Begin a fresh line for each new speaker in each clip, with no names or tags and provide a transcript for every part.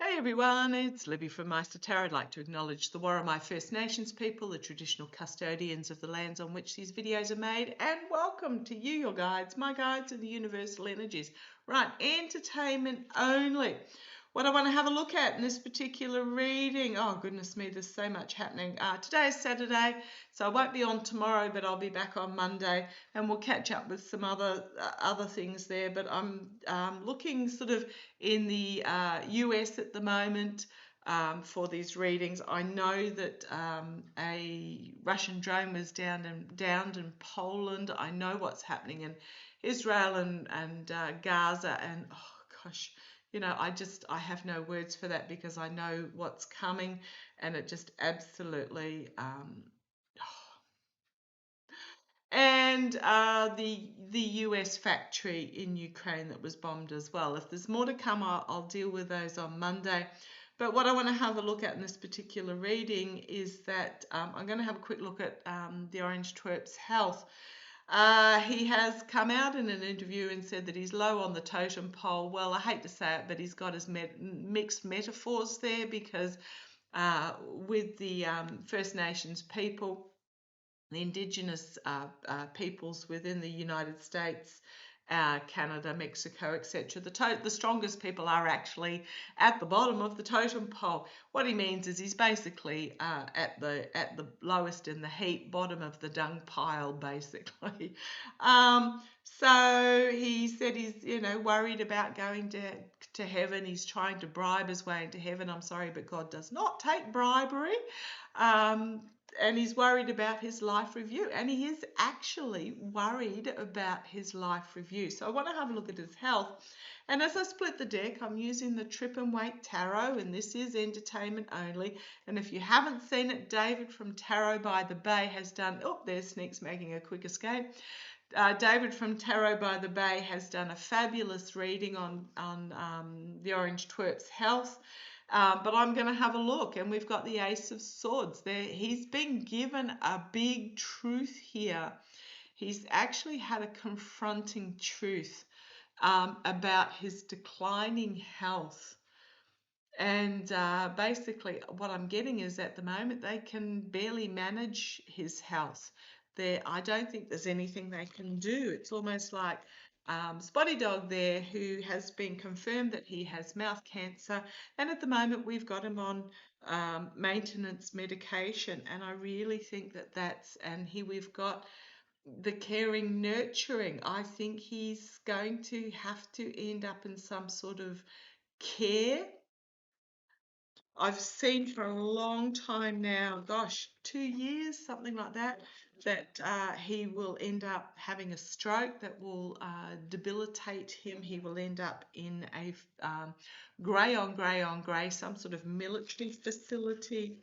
Hey everyone, it's Libby from maighstirtarot. I'd like to acknowledge the Worimi First Nations people, the traditional custodians of the lands on which these videos are made, and welcome to you, your guides, my guides and the universal energies. Right, entertainment only. What I want to have a look at in this particular reading, oh goodness me, there's so much happening. Today is Saturday, so I won't be on tomorrow, but I'll be back on Monday, and we'll catch up with some other things there. But I'm looking sort of in the US at the moment for these readings. I know that a Russian drone was downed in Poland. I know what's happening in Israel and Gaza, and oh gosh, you know, I have no words for that because I know what's coming, and it just absolutely and the US factory in Ukraine that was bombed as well. If there's more to come, I'll deal with those on Monday. But what I want to have a look at in this particular reading is that I'm going to have a quick look at the Orange Twerp's health. He has come out in an interview and said that he's low on the totem pole. Well, I hate to say it, but he's got his mixed metaphors there because with the First Nations people, the Indigenous peoples within the United States, Canada, Mexico, etc. The strongest people are actually at the bottom of the totem pole. What he means is he's basically at the lowest in the heap, bottom of the dung pile, basically. So he said he's worried about going to heaven. He's trying to bribe his way into heaven. I'm sorry, but God does not take bribery. And he's worried about his life review, and he is actually worried about his life review. So I want to have a look at his health. And as I split the deck, I'm using the Trip and Wait Tarot, and this is entertainment only. And if you haven't seen it, David from Tarot by the Bay has done, oh, there's Sneaks making a quick escape. David from Tarot by the Bay has done a fabulous reading on the Orange Twerp's health. But I'm going to have a look, and we've got the Ace of Swords there. He's been given a big truth here. He's actually had a confronting truth about his declining health. And basically what I'm getting is at the moment they can barely manage his health. I don't think there's anything they can do. It's almost like Spotty Dog there, who has been confirmed that he has mouth cancer, and at the moment we've got him on maintenance medication, and I really think and here we've got the caring, nurturing. I think he's going to have to end up in some sort of care. I've seen for a long time now, gosh, 2 years, something like that, that he will end up having a stroke that will debilitate him. He will end up in a grey on grey on grey, some sort of military facility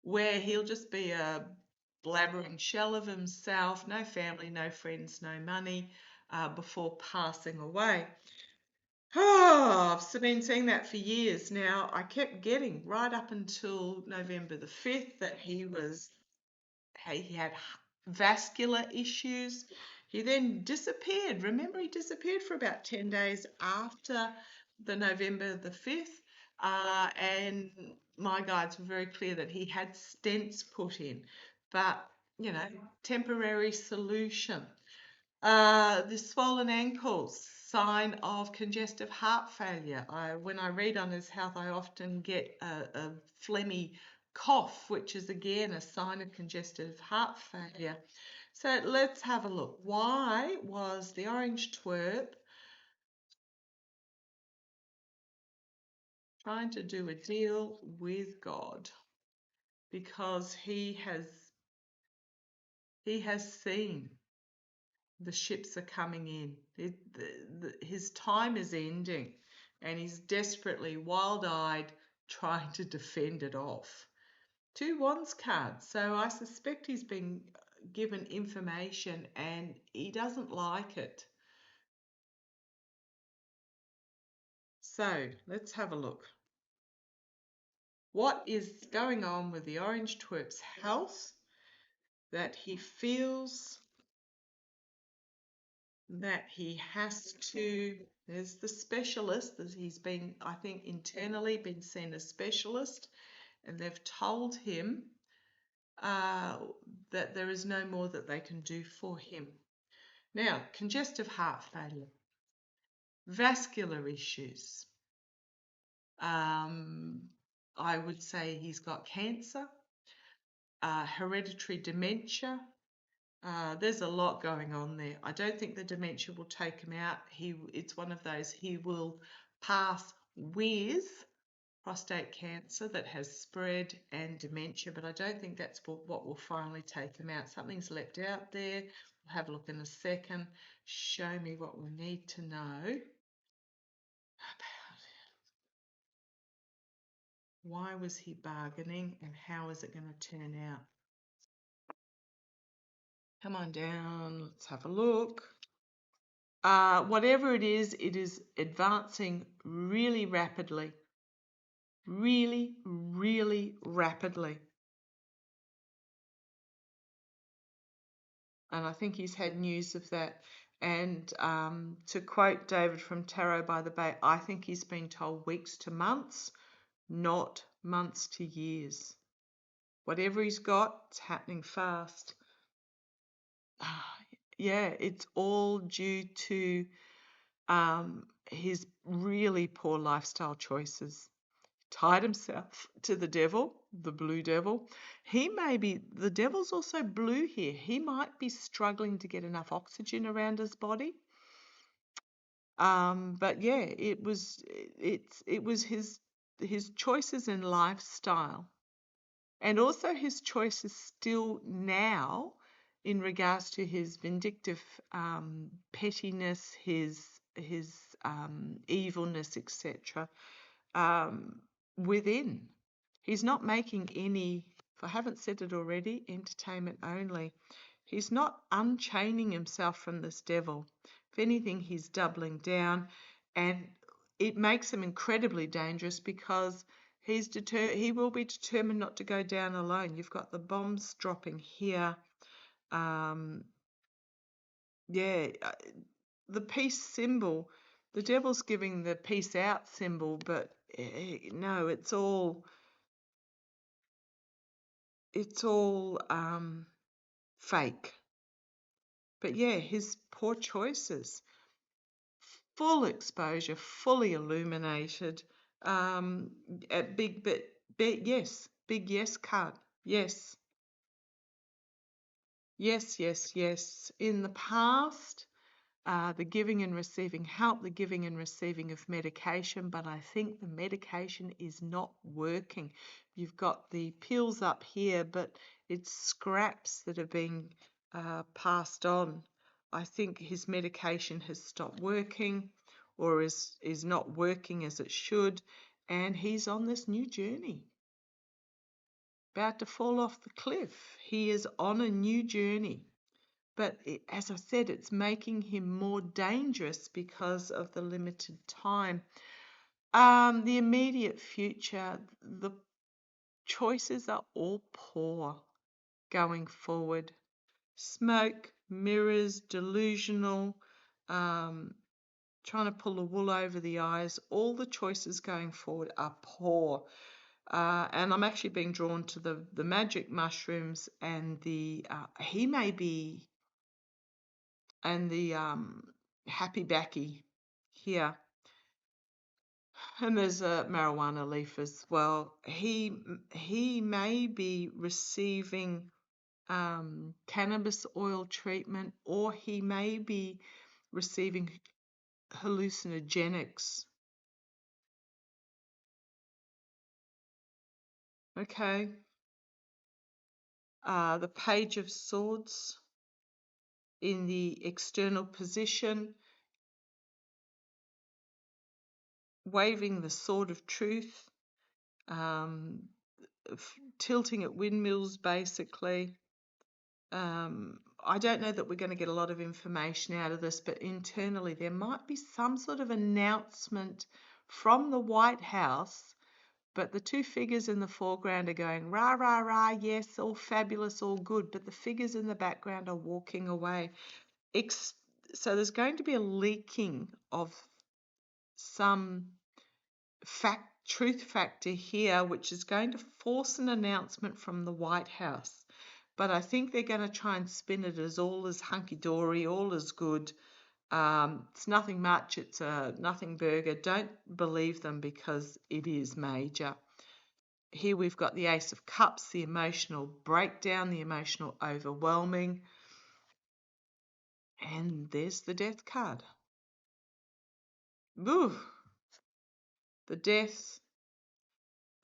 where he'll just be a blabbering shell of himself, no family, no friends, no money, before passing away. Oh, I've been saying that for years now. I kept getting right up until November the 5th that he had vascular issues. He then disappeared. Remember, he disappeared for about 10 days after the November the 5th. And my guides were very clear that he had stents put in, but, temporary solution. The swollen ankles, sign of congestive heart failure. When I read on his health, I often get a phlegmy cough, which is again a sign of congestive heart failure. So let's have a look. Why was the Orange Twerp trying to do a deal with God? Because he has seen the ships are coming in. His time is ending, and he's desperately, wild-eyed, trying to defend it off. 2 Wands cards. So I suspect he's been given information and he doesn't like it. So let's have a look. What is going on with the Orange Twerp's health that he feels that he has to There's the specialist that he's been, I think, internally been seen as specialist, and they've told him uh, that there is no more that they can do for him. Now, congestive heart failure, vascular issues. I would say he's got cancer, hereditary dementia. There's a lot going on there. I don't think the dementia will take him out. It's one of those, he will pass with prostate cancer that has spread and dementia, but I don't think that's what will finally take him out. Something's leapt out there. We'll have a look in a second. Show me what we need to know about why was he bargaining and how is it going to turn out. Come on down, let's have a look. Whatever it is advancing really rapidly. Really, really rapidly. And I think he's had news of that. And to quote David from Tarot by the Bay, I think he's been told weeks to months, not months to years. Whatever he's got, it's happening fast. Yeah, it's all due to his really poor lifestyle choices. Tied himself to the devil, the blue devil. The devil's also blue here. He might be struggling to get enough oxygen around his body. But yeah, it was his choices in lifestyle, and also his choices still now in regards to his vindictive pettiness, his evilness, etc. Within. He's not making any, if I haven't said it already, entertainment only. He's not unchaining himself from this devil. If anything, he's doubling down, and it makes him incredibly dangerous because he will be determined not to go down alone. You've got the bombs dropping here. Yeah, the peace symbol. The devil's giving the peace out symbol, but no, it's all fake. But yeah, his poor choices, full exposure, fully illuminated, a big yes, big yes card, yes, yes, yes, yes. In the past, the giving and receiving help, the giving and receiving of medication, but I think the medication is not working. You've got the pills up here, but it's scraps that are being passed on. I think his medication has stopped working or is not working as it should, and he's on this new journey. About to fall off the cliff. He is on a new journey. But as I said, it's making him more dangerous because of the limited time. The immediate future, the choices are all poor going forward. Smoke, mirrors, delusional, trying to pull the wool over the eyes. All the choices going forward are poor. And I'm actually being drawn to the magic mushrooms and he may be, and the happy backy here. And there's a marijuana leaf as well. He may be receiving cannabis oil treatment, or he may be receiving hallucinogenics. Okay. The Page of Swords in the external position, waving the sword of truth, tilting at windmills, basically. I don't know that we're going to get a lot of information out of this, but internally there might be some sort of announcement from the White House, but the two figures in the foreground are going, rah, rah, rah, yes, all fabulous, all good, but the figures in the background are walking away. So there's going to be a leaking of some truth factor here, which is going to force an announcement from the White House. But I think they're going to try and spin it as all is hunky-dory, all is good. It's nothing much, it's a nothing burger. Don't believe them because it is major. Here we've got the Ace of Cups, the emotional breakdown, the emotional overwhelming. And there's the Death card. Ooh, the Death,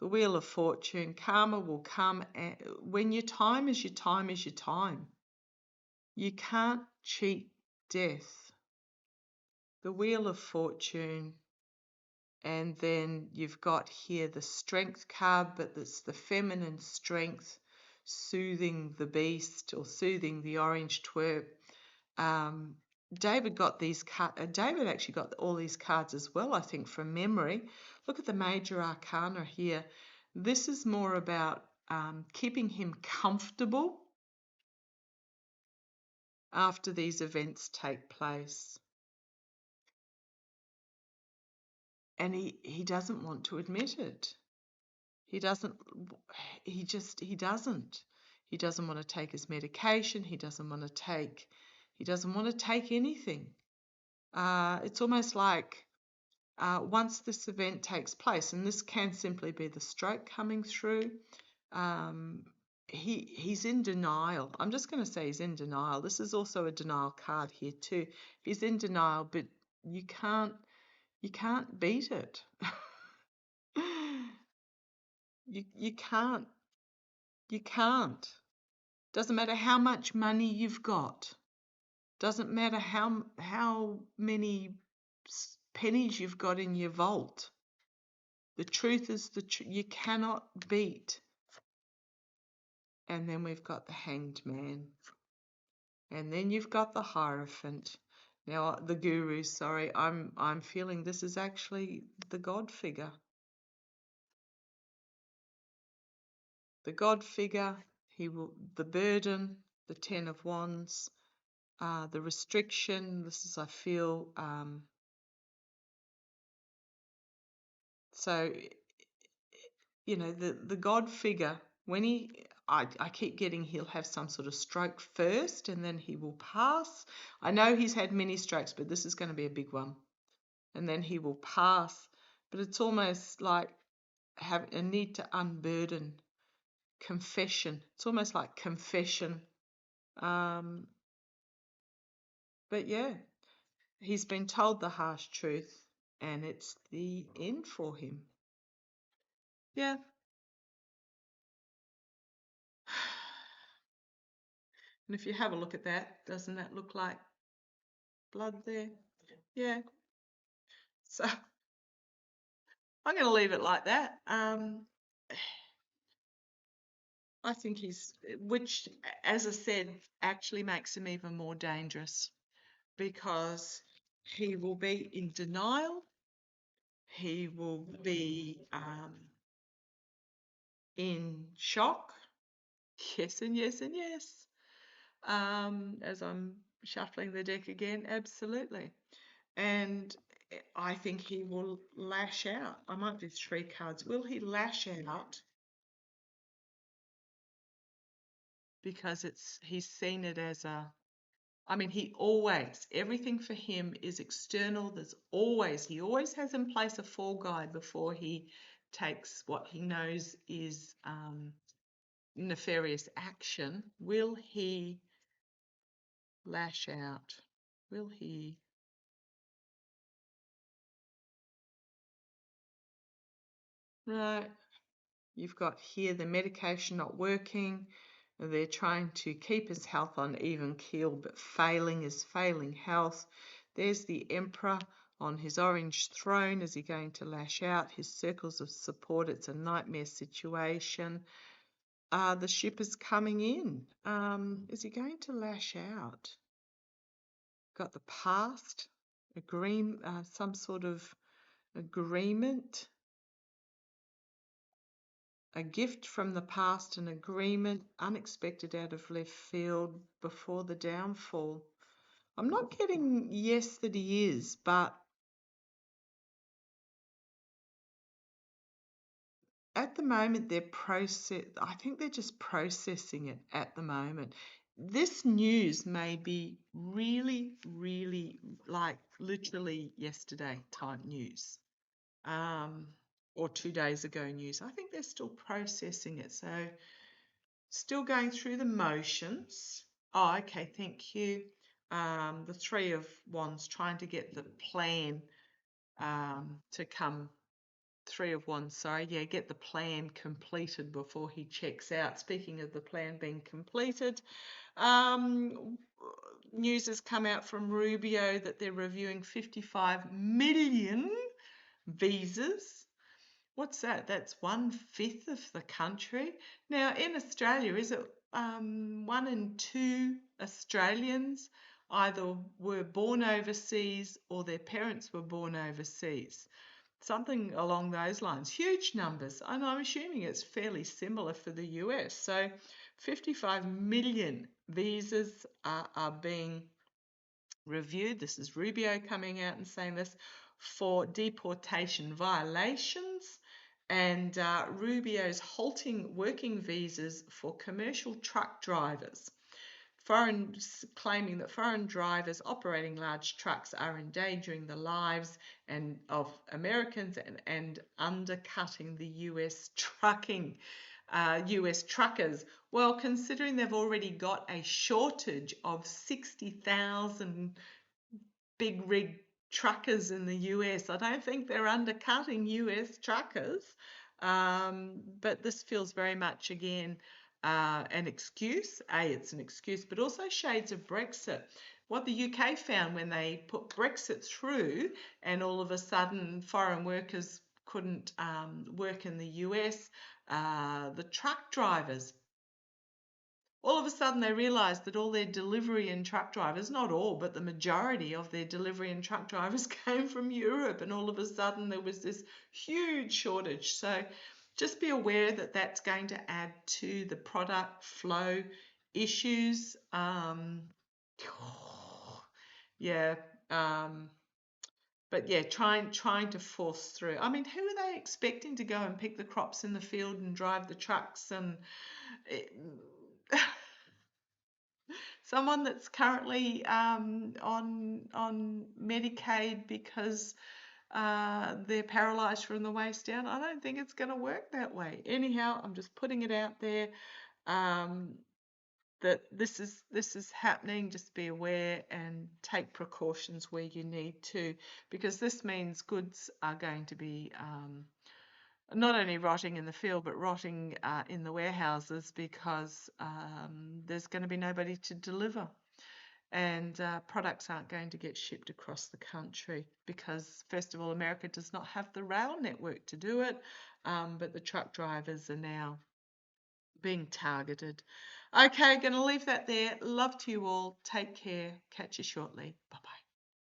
the Wheel of Fortune. Karma will come when your time is your time is your time. You can't cheat death. The Wheel of Fortune. And then you've got here the Strength card, but it's the feminine strength, soothing the beast or soothing the orange twerp. David got these cards. David actually got all these cards as well, I think, from memory. Look at the major arcana here. This is more about keeping him comfortable after these events take place. And he doesn't want to admit it. He doesn't. He doesn't. He doesn't want to take his medication. He doesn't want to take anything. It's almost like once this event takes place, and this can simply be the stroke coming through, he's in denial. I'm just going to say he's in denial. This is also a denial card here too. He's in denial, but you can't beat it. You can't. You can't. Doesn't matter how much money you've got. Doesn't matter how many pennies you've got in your vault. The truth is you cannot beat. And then we've got the Hanged Man. And then you've got the Hierophant. Now the Guru, sorry, I'm feeling this is actually the God figure. The God figure, the burden, the Ten of Wands, the restriction. This is, I feel, so, you know, the God figure, when I keep getting he'll have some sort of stroke first and then he will pass. I know he's had many strokes, but this is going to be a big one. And then he will pass. But it's almost like have a need to unburden. Confession. It's almost like confession. But yeah, he's been told the harsh truth and it's the end for him. Yeah. And if you have a look at that, doesn't that look like blood there? Yeah. So I'm going to leave it like that. I think which, as I said, actually makes him even more dangerous because he will be in denial. He will be in shock. Yes and yes and yes. As I'm shuffling the deck again, absolutely. And I think he will lash out. I might do 3 cards. Will he lash out? Because he's seen it as he always, everything for him is external. He always has in place a fall guide before he takes what he knows is nefarious action. Will he lash out? Will he? Right. You've got here the medication not working. They're trying to keep his health on even keel, but failing health. There's the Emperor on his orange throne. Is he going to lash out? His circles of support, it's a nightmare situation. The ship is coming in. Is he going to lash out? Got the past, some sort of agreement. A gift from the past, an agreement, unexpected out of left field before the downfall. I'm not getting yes that he is, but at the moment I think they're just processing it at the moment. This news may be really, really like literally yesterday type news, um, or 2 days ago news. I think they're still processing it, so still going through the motions. Oh, okay, thank you. The Three of Wands trying to get the plan to come. Three of Wands, sorry. Yeah, get the plan completed before he checks out. Speaking of the plan being completed, news has come out from Rubio that they're reviewing 55 million visas. What's that? That's 1/5 of the country. Now, in Australia, is it 1 in 2 Australians either were born overseas or their parents were born overseas? Something along those lines. Huge numbers. And I'm assuming it's fairly similar for the US. So 55 million visas are being reviewed. This is Rubio coming out and saying this for deportation violations. And Rubio's halting working visas for commercial truck drivers. Claiming that foreign drivers operating large trucks are endangering the lives of Americans and undercutting the US truckers. Well, considering they've already got a shortage of 60,000 big rig truckers in the US, I don't think they're undercutting US truckers. But this feels very much again an excuse. It's an excuse, but also shades of Brexit. What the UK found when they put Brexit through and all of a sudden foreign workers couldn't work in the US, the truck drivers, all of a sudden they realised that all their delivery and truck drivers, not all, but the majority of their delivery and truck drivers came from Europe, and all of a sudden there was this huge shortage. So just be aware that that's going to add to the product flow issues. Yeah. But yeah, trying to force through. I mean, who are they expecting to go and pick the crops in the field and drive the trucks and someone that's currently on Medicaid because they're paralysed from the waist down? I don't think it's going to work that way. Anyhow, I'm just putting it out there that this is happening. Just be aware and take precautions where you need to, because this means goods are going to be not only rotting in the field, but rotting in the warehouses, because there's going to be nobody to deliver. And products aren't going to get shipped across the country because, first of all, America does not have the rail network to do it, but the truck drivers are now being targeted. Okay, going to leave that there. Love to you all. Take care. Catch you shortly. Bye-bye.